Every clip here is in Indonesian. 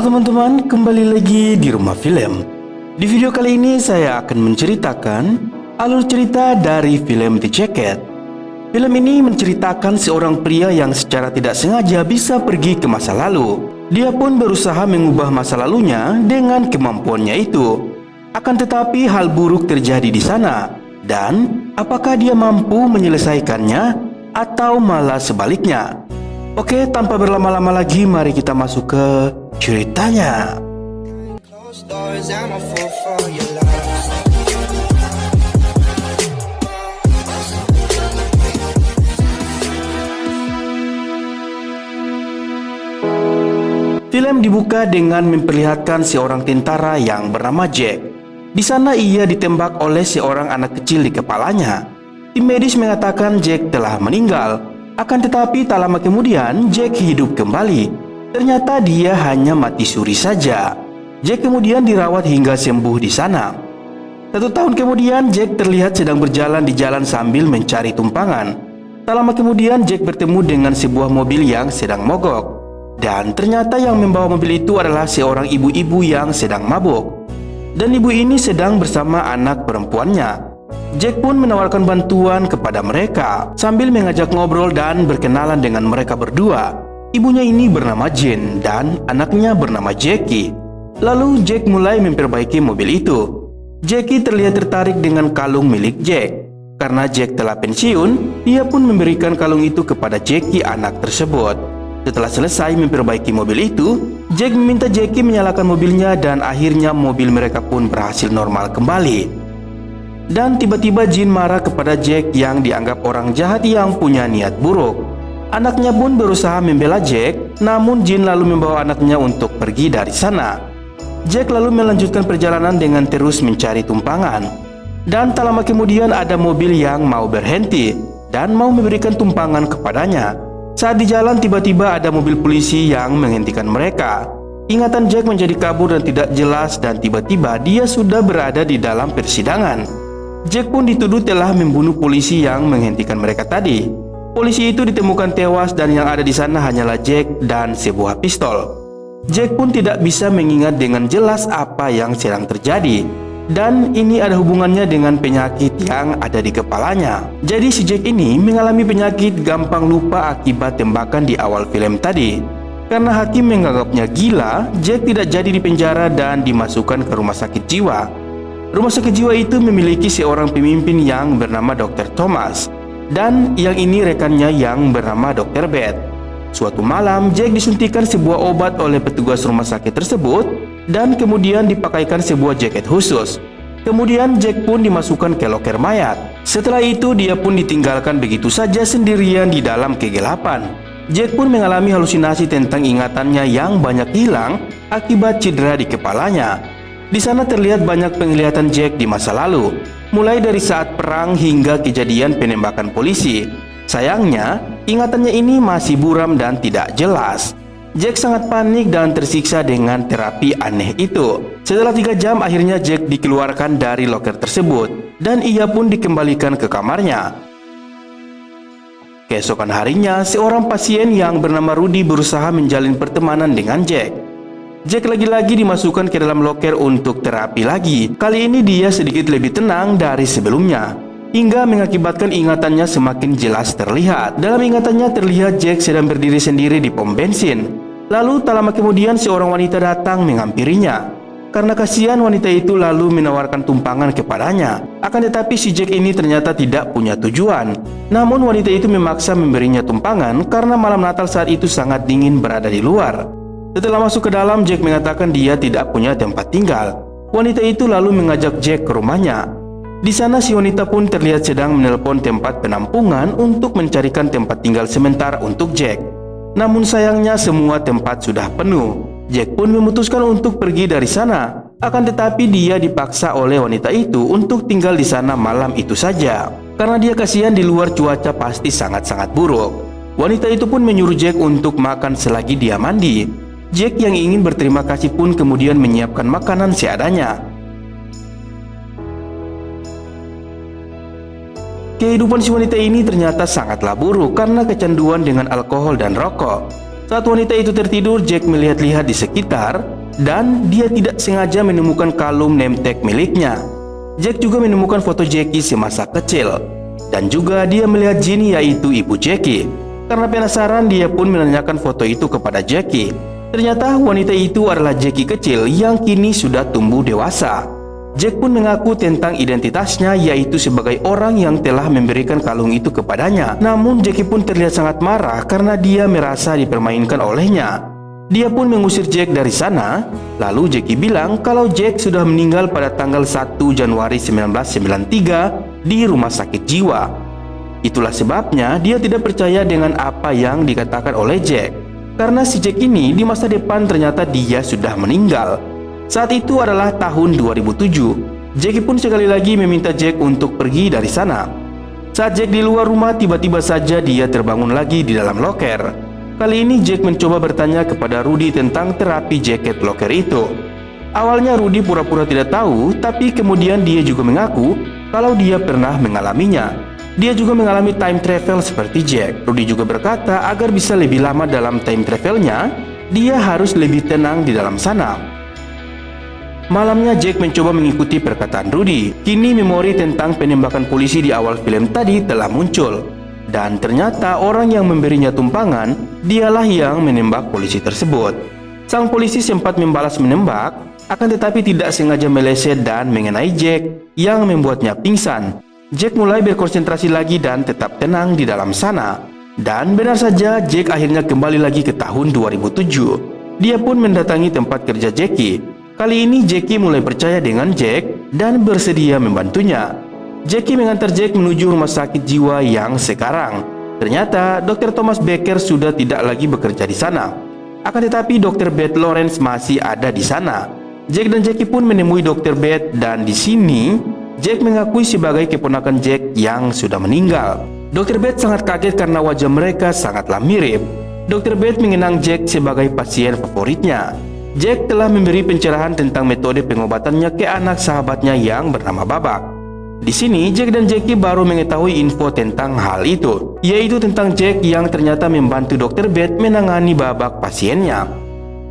Halo teman-teman, kembali lagi di Rumah Film. Di video kali ini saya akan menceritakan alur cerita dari film The Jacket. Film ini menceritakan seorang pria yang secara tidak sengaja bisa pergi ke masa lalu. Dia pun berusaha mengubah masa lalunya dengan kemampuannya itu. Akan tetapi hal buruk terjadi di sana. Dan apakah dia mampu menyelesaikannya atau malah sebaliknya? Oke, tanpa berlama-lama lagi, mari kita masuk ke ceritanya. Film dibuka dengan memperlihatkan seorang tentara yang bernama Jack. Di sana ia ditembak oleh seorang anak kecil di kepalanya. Tim medis mengatakan Jack telah meninggal. Akan tetapi tak lama kemudian Jack hidup kembali. Ternyata dia hanya mati suri saja. Jack kemudian dirawat hingga sembuh di sana. 1 tahun kemudian Jack terlihat sedang berjalan di jalan sambil mencari tumpangan. Tak lama kemudian Jack bertemu dengan sebuah mobil yang sedang mogok. Dan ternyata yang membawa mobil itu adalah seorang ibu-ibu yang sedang mabuk. Dan ibu ini sedang bersama anak perempuannya. Jack pun menawarkan bantuan kepada mereka sambil mengajak ngobrol dan berkenalan dengan mereka berdua. Ibunya ini bernama Jane dan anaknya bernama Jackie. Lalu Jack mulai memperbaiki mobil itu. Jackie terlihat tertarik dengan kalung milik Jack. Karena Jack telah pensiun, dia pun memberikan kalung itu kepada Jackie anak tersebut. Setelah selesai memperbaiki mobil itu, Jack meminta Jackie menyalakan mobilnya dan akhirnya mobil mereka pun berhasil normal kembali. Dan tiba-tiba Jin marah kepada Jack yang dianggap orang jahat yang punya niat buruk. Anaknya pun berusaha membela Jack, namun Jin lalu membawa anaknya untuk pergi dari sana. Jack lalu melanjutkan perjalanan dengan terus mencari tumpangan. Dan tak lama kemudian ada mobil yang mau berhenti dan mau memberikan tumpangan kepadanya. Saat di jalan tiba-tiba ada mobil polisi yang menghentikan mereka. Ingatan Jack menjadi kabur dan tidak jelas dan tiba-tiba dia sudah berada di dalam persidangan. Jack pun dituduh telah membunuh polisi yang menghentikan mereka tadi. Polisi itu ditemukan tewas dan yang ada di sana hanyalah Jack dan sebuah pistol. Jack pun tidak bisa mengingat dengan jelas apa yang sedang terjadi. Dan ini ada hubungannya dengan penyakit yang ada di kepalanya. Jadi si Jack ini mengalami penyakit gampang lupa akibat tembakan di awal film tadi. Karena hakim menganggapnya gila, Jack tidak jadi dipenjara dan dimasukkan ke rumah sakit jiwa. Rumah sakit jiwa itu memiliki seorang pemimpin yang bernama Dr. Thomas. Dan yang ini rekannya yang bernama Dr. Beth. Suatu malam, Jack disuntikan sebuah obat oleh petugas rumah sakit tersebut dan kemudian dipakaikan sebuah jaket khusus. Kemudian Jack pun dimasukkan ke loker mayat. Setelah itu dia pun ditinggalkan begitu saja sendirian di dalam kegelapan. Jack pun mengalami halusinasi tentang ingatannya yang banyak hilang akibat cedera di kepalanya. Di sana terlihat banyak penglihatan Jack di masa lalu, mulai dari saat perang hingga kejadian penembakan polisi. Sayangnya, ingatannya ini masih buram dan tidak jelas. Jack sangat panik dan tersiksa dengan terapi aneh itu. Setelah 3 jam, akhirnya Jack dikeluarkan dari loker tersebut dan ia pun dikembalikan ke kamarnya. Keesokan harinya, seorang pasien yang bernama Rudy berusaha menjalin pertemanan dengan Jack. Jack lagi-lagi dimasukkan ke dalam loker untuk terapi lagi. Kali ini dia sedikit lebih tenang dari sebelumnya, hingga mengakibatkan ingatannya semakin jelas terlihat. Dalam ingatannya terlihat Jack sedang berdiri sendiri di pom bensin. Lalu tak lama kemudian seorang wanita datang menghampirinya. Karena kasihan, wanita itu lalu menawarkan tumpangan kepadanya. Akan tetapi si Jack ini ternyata tidak punya tujuan. Namun wanita itu memaksa memberinya tumpangan karena malam Natal saat itu sangat dingin berada di luar. Setelah masuk ke dalam, Jack mengatakan dia tidak punya tempat tinggal. Wanita itu lalu mengajak Jack ke rumahnya. Di sana si wanita pun terlihat sedang menelpon tempat penampungan untuk mencarikan tempat tinggal sementara untuk Jack. Namun sayangnya semua tempat sudah penuh. Jack pun memutuskan untuk pergi dari sana. Akan tetapi dia dipaksa oleh wanita itu untuk tinggal di sana malam itu saja. Karena dia kasihan di luar cuaca pasti sangat-sangat buruk. Wanita itu pun menyuruh Jack untuk makan selagi dia mandi. Jack yang ingin berterima kasih pun kemudian menyiapkan makanan seadanya. Kehidupan si wanita ini ternyata sangatlah buruk karena kecanduan dengan alkohol dan rokok. Saat wanita itu tertidur, Jack melihat-lihat di sekitar dan dia tidak sengaja menemukan kalung name tag miliknya. Jack juga menemukan foto Jackie semasa kecil dan juga dia melihat Ginny, yaitu ibu Jackie. Karena penasaran, dia pun menanyakan foto itu kepada Jackie. Ternyata wanita itu adalah Jackie kecil yang kini sudah tumbuh dewasa. Jack pun mengaku tentang identitasnya, yaitu sebagai orang yang telah memberikan kalung itu kepadanya. Namun Jackie pun terlihat sangat marah karena dia merasa dipermainkan olehnya. Dia pun mengusir Jack dari sana. Lalu Jackie bilang kalau Jack sudah meninggal pada tanggal 1 Januari 1993 di rumah sakit jiwa. Itulah sebabnya dia tidak percaya dengan apa yang dikatakan oleh Jack. Karena si Jack ini di masa depan ternyata dia sudah meninggal. Saat itu adalah tahun 2007. Jackie pun sekali lagi meminta Jack untuk pergi dari sana. Saat Jack di luar rumah, tiba-tiba saja dia terbangun lagi di dalam loker. Kali ini Jack mencoba bertanya kepada Rudy tentang terapi jaket loker itu. Awalnya Rudy pura-pura tidak tahu, tapi kemudian dia juga mengaku kalau dia pernah mengalaminya. Dia juga mengalami time travel seperti Jack. Rudy juga berkata agar bisa lebih lama dalam time travelnya, dia harus lebih tenang di dalam sana. Malamnya Jack mencoba mengikuti perkataan Rudy. Kini memori tentang penembakan polisi di awal film tadi telah muncul. Dan ternyata orang yang memberinya tumpangan, dialah yang menembak polisi tersebut. Sang polisi sempat membalas menembak, akan tetapi tidak sengaja meleset dan mengenai Jack yang membuatnya pingsan. Jack mulai berkonsentrasi lagi dan tetap tenang di dalam sana. Dan benar saja, Jack akhirnya kembali lagi ke tahun 2007. Dia pun mendatangi tempat kerja Jackie. Kali ini Jackie mulai percaya dengan Jack dan bersedia membantunya. Jackie mengantar Jack menuju rumah sakit jiwa yang sekarang. Ternyata Dr. Thomas Becker sudah tidak lagi bekerja di sana. Akan tetapi Dr. Beth Lawrence masih ada di sana. Jack dan Jackie pun menemui Dr. Beth dan di sini Jack mengakui sebagai keponakan Jack yang sudah meninggal. Dr. Beth sangat kaget karena wajah mereka sangatlah mirip. Dr. Beth mengenang Jack sebagai pasien favoritnya. Jack telah memberi pencerahan tentang metode pengobatannya ke anak sahabatnya yang bernama Babak. Di sini Jack dan Jackie baru mengetahui info tentang hal itu, yaitu tentang Jack yang ternyata membantu Dr. Beth menangani Babak pasiennya.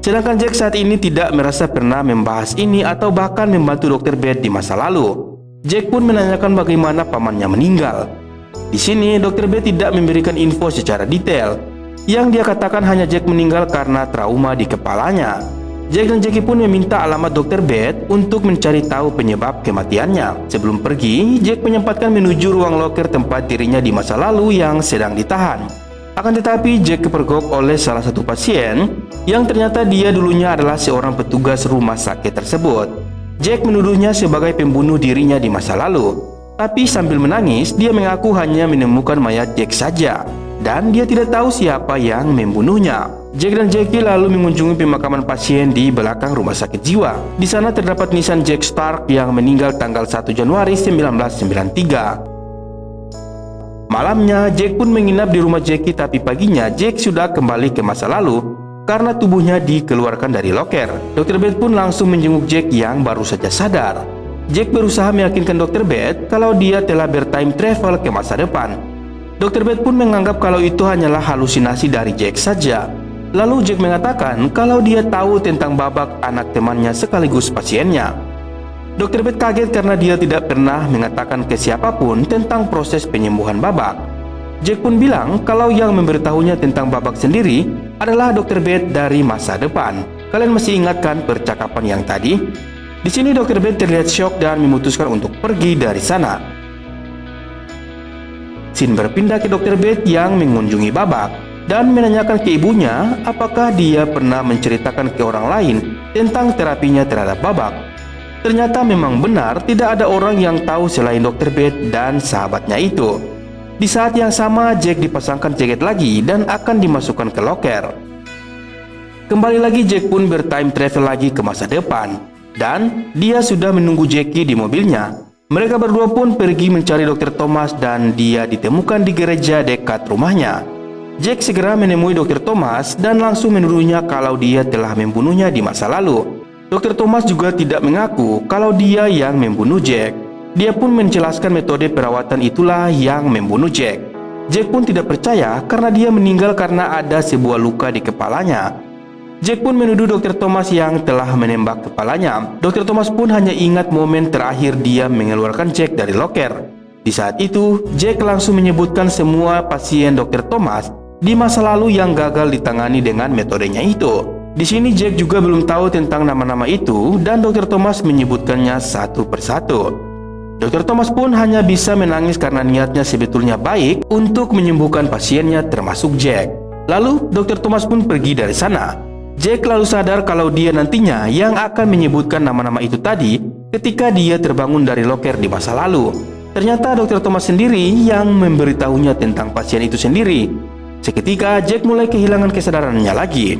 Sedangkan Jack saat ini tidak merasa pernah membahas ini atau bahkan membantu Dr. Beth di masa lalu. Jack pun menanyakan bagaimana pamannya meninggal. Di sini Dr. Beth tidak memberikan info secara detail. Yang dia katakan hanya Jack meninggal karena trauma di kepalanya. Jack dan Jackie pun meminta alamat Dr. Beth untuk mencari tahu penyebab kematiannya. Sebelum pergi, Jack menyempatkan menuju ruang loker tempat dirinya di masa lalu yang sedang ditahan. Akan tetapi Jack kepergok oleh salah satu pasien yang ternyata dia dulunya adalah seorang petugas rumah sakit tersebut. Jack menuduhnya sebagai pembunuh dirinya di masa lalu. Tapi sambil menangis, dia mengaku hanya menemukan mayat Jack saja dan dia tidak tahu siapa yang membunuhnya. Jack dan Jackie lalu mengunjungi pemakaman pasien di belakang rumah sakit jiwa. Di sana terdapat nisan Jack Stark yang meninggal tanggal 1 Januari 1993. Malamnya, Jack pun menginap di rumah Jackie, tapi paginya Jack sudah kembali ke masa lalu karena tubuhnya dikeluarkan dari loker. Dr. Beth pun langsung menjenguk Jack yang baru saja sadar. Jack berusaha meyakinkan Dr. Beth kalau dia telah bertime travel ke masa depan. Dr. Beth pun menganggap kalau itu hanyalah halusinasi dari Jack saja. Lalu Jack mengatakan kalau dia tahu tentang Babak, anak temannya sekaligus pasiennya. Dr. Beth kaget karena dia tidak pernah mengatakan ke siapapun tentang proses penyembuhan Babak. Jack pun bilang kalau yang memberitahunya tentang Babak sendiri adalah Dr. Beth dari masa depan. Kalian masih ingat kan percakapan yang tadi? Di sini Dr. Beth terlihat syok dan memutuskan untuk pergi dari sana. Scene berpindah ke Dr. Beth yang mengunjungi Babak dan menanyakan ke ibunya apakah dia pernah menceritakan ke orang lain tentang terapinya terhadap Babak. Ternyata memang benar tidak ada orang yang tahu selain Dr. Beth dan sahabatnya itu. Di saat yang sama Jack dipasangkan jaket lagi dan akan dimasukkan ke loker. Kembali lagi Jack pun bertime travel lagi ke masa depan dan dia sudah menunggu Jackie di mobilnya. Mereka berdua pun pergi mencari Dr. Thomas dan dia ditemukan di gereja dekat rumahnya. Jack segera menemui Dr. Thomas dan langsung menuduhnya kalau dia telah membunuhnya di masa lalu. Dr. Thomas juga tidak mengaku kalau dia yang membunuh Jack. Dia pun menjelaskan metode perawatan itulah yang membunuh Jack. Jack pun tidak percaya karena dia meninggal karena ada sebuah luka di kepalanya. Jack pun menuduh Dr. Thomas yang telah menembak kepalanya. Dr. Thomas pun hanya ingat momen terakhir dia mengeluarkan Jack dari loker. Di saat itu, Jack langsung menyebutkan semua pasien Dr. Thomas di masa lalu yang gagal ditangani dengan metodenya itu. Di sini Jack juga belum tahu tentang nama-nama itu dan Dr. Thomas menyebutkannya satu persatu. Dr. Thomas pun hanya bisa menangis karena niatnya sebetulnya baik untuk menyembuhkan pasiennya termasuk Jack. Lalu Dr. Thomas pun pergi dari sana. Jack lalu sadar kalau dia nantinya yang akan menyebutkan nama-nama itu tadi ketika dia terbangun dari loker di masa lalu. Ternyata Dr. Thomas sendiri yang memberitahunya tentang pasien itu sendiri. Seketika Jack mulai kehilangan kesadarannya lagi.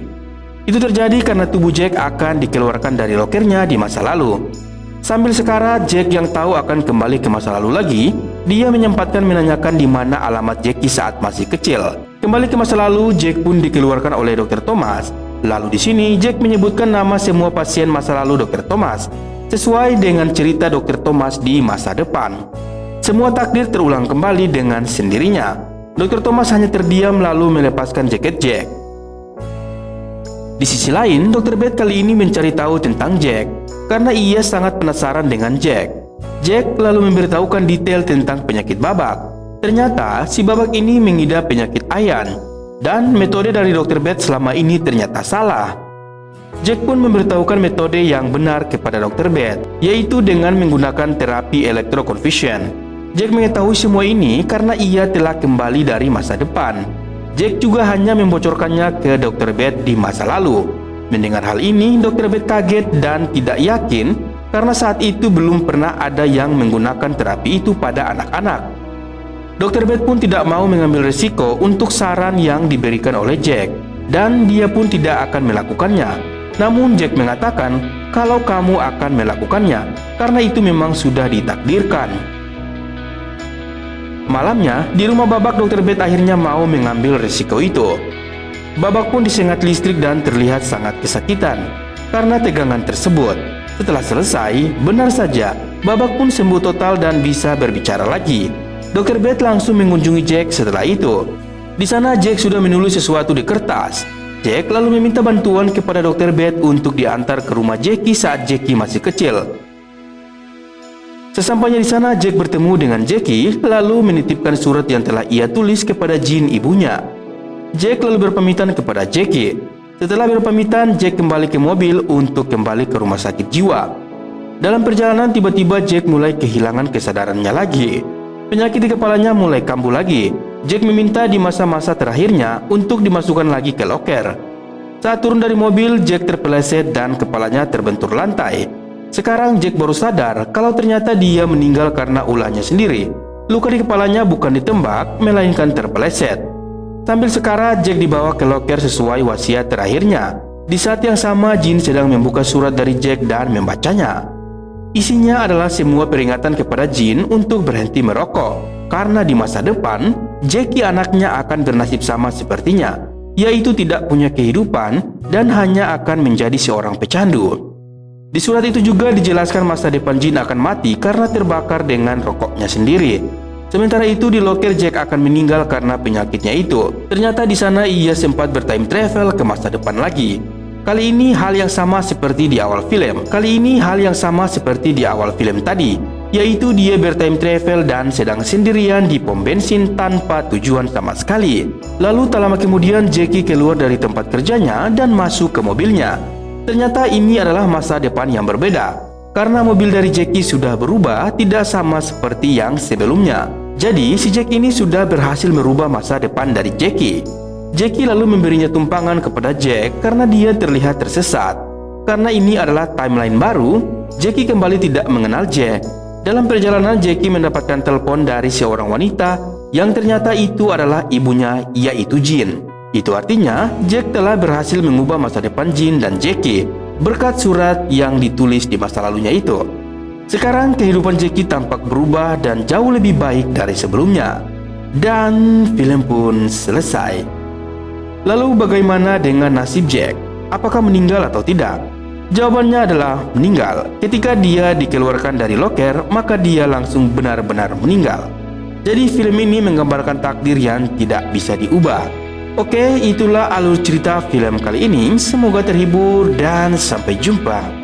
Itu terjadi karena tubuh Jack akan dikeluarkan dari lokernya di masa lalu. Sambil sekarat, Jack yang tahu akan kembali ke masa lalu lagi, dia menyempatkan menanyakan di mana alamat Jackie saat masih kecil. Kembali ke masa lalu, Jack pun dikeluarkan oleh Dr. Thomas. Lalu di sini Jack menyebutkan nama semua pasien masa lalu Dr. Thomas, sesuai dengan cerita Dr. Thomas di masa depan. Semua takdir terulang kembali dengan sendirinya. Dr. Thomas hanya terdiam lalu melepaskan jaket Jack. Di sisi lain, Dr. Beth kali ini mencari tahu tentang Jack karena ia sangat penasaran dengan Jack. Jack lalu memberitahukan detail tentang penyakit Babak. Ternyata si Babak ini mengidap penyakit Ayan dan metode dari Dr. Beth selama ini ternyata salah. Jack pun memberitahukan metode yang benar kepada Dr. Beth, yaitu dengan menggunakan terapi electroconfusion. Jack mengetahui semua ini karena ia telah kembali dari masa depan. Jack juga hanya membocorkannya ke Dr. Beth di masa lalu. Mendengar hal ini, Dr. Beth kaget dan tidak yakin karena saat itu belum pernah ada yang menggunakan terapi itu pada anak-anak. Dr. Beth pun tidak mau mengambil risiko untuk saran yang diberikan oleh Jack dan dia pun tidak akan melakukannya. Namun Jack mengatakan kalau kamu akan melakukannya karena itu memang sudah ditakdirkan. Malamnya, di rumah Babak, Dr. Beth akhirnya mau mengambil risiko itu. Babak pun disengat listrik dan terlihat sangat kesakitan karena tegangan tersebut. Setelah selesai, benar saja, Babak pun sembuh total dan bisa berbicara lagi. Dr. Beth langsung mengunjungi Jack setelah itu. Di sana Jack sudah menulis sesuatu di kertas. Jack lalu meminta bantuan kepada Dr. Beth untuk diantar ke rumah Jackie saat Jackie masih kecil. Sesampainya di sana, Jack bertemu dengan Jackie lalu menitipkan surat yang telah ia tulis kepada Jean ibunya. Jack lalu berpamitan kepada Jackie. Setelah berpamitan, Jack kembali ke mobil untuk kembali ke rumah sakit jiwa. Dalam perjalanan, tiba-tiba Jack mulai kehilangan kesadarannya lagi. Penyakit di kepalanya mulai kambuh lagi. Jack meminta di masa-masa terakhirnya untuk dimasukkan lagi ke loker. Saat turun dari mobil, Jack terpeleset dan kepalanya terbentur lantai. Sekarang Jack baru sadar kalau ternyata dia meninggal karena ulahnya sendiri. Luka di kepalanya bukan ditembak, melainkan terpeleset. Sambil sekarat, Jack dibawa ke loker sesuai wasiat terakhirnya. Di saat yang sama, Jean sedang membuka surat dari Jack dan membacanya. Isinya adalah semua peringatan kepada Jean untuk berhenti merokok, karena di masa depan, Jackie anaknya akan bernasib sama sepertinya, yaitu tidak punya kehidupan dan hanya akan menjadi seorang pecandu. Di surat itu juga dijelaskan masa depan Jean akan mati karena terbakar dengan rokoknya sendiri. Sementara itu di loker Jack akan meninggal karena penyakitnya itu. Ternyata di sana ia sempat bertime travel ke masa depan lagi. Kali ini hal yang sama seperti di awal film. Tadi, yaitu dia bertime travel dan sedang sendirian di pom bensin tanpa tujuan sama sekali. Lalu tak lama kemudian Jackie keluar dari tempat kerjanya dan masuk ke mobilnya. Ternyata ini adalah masa depan yang berbeda, karena mobil dari Jackie sudah berubah tidak sama seperti yang sebelumnya. Jadi si Jack ini sudah berhasil merubah masa depan dari Jackie. Jackie lalu memberinya tumpangan kepada Jack karena dia terlihat tersesat. Karena ini adalah timeline baru, Jackie kembali tidak mengenal Jack. Dalam perjalanan, Jackie mendapatkan telepon dari seorang wanita yang ternyata itu adalah ibunya, yaitu Jean. Itu artinya Jack telah berhasil mengubah masa depan Jean dan Jackie berkat surat yang ditulis di masa lalunya itu. Sekarang kehidupan Jackie tampak berubah dan jauh lebih baik dari sebelumnya. Dan film pun selesai. Lalu bagaimana dengan nasib Jack? Apakah meninggal atau tidak? Jawabannya adalah meninggal. Ketika dia dikeluarkan dari loker, maka dia langsung benar-benar meninggal. Jadi film ini menggambarkan takdir yang tidak bisa diubah. Oke, itulah alur cerita film kali ini. Semoga terhibur dan sampai jumpa.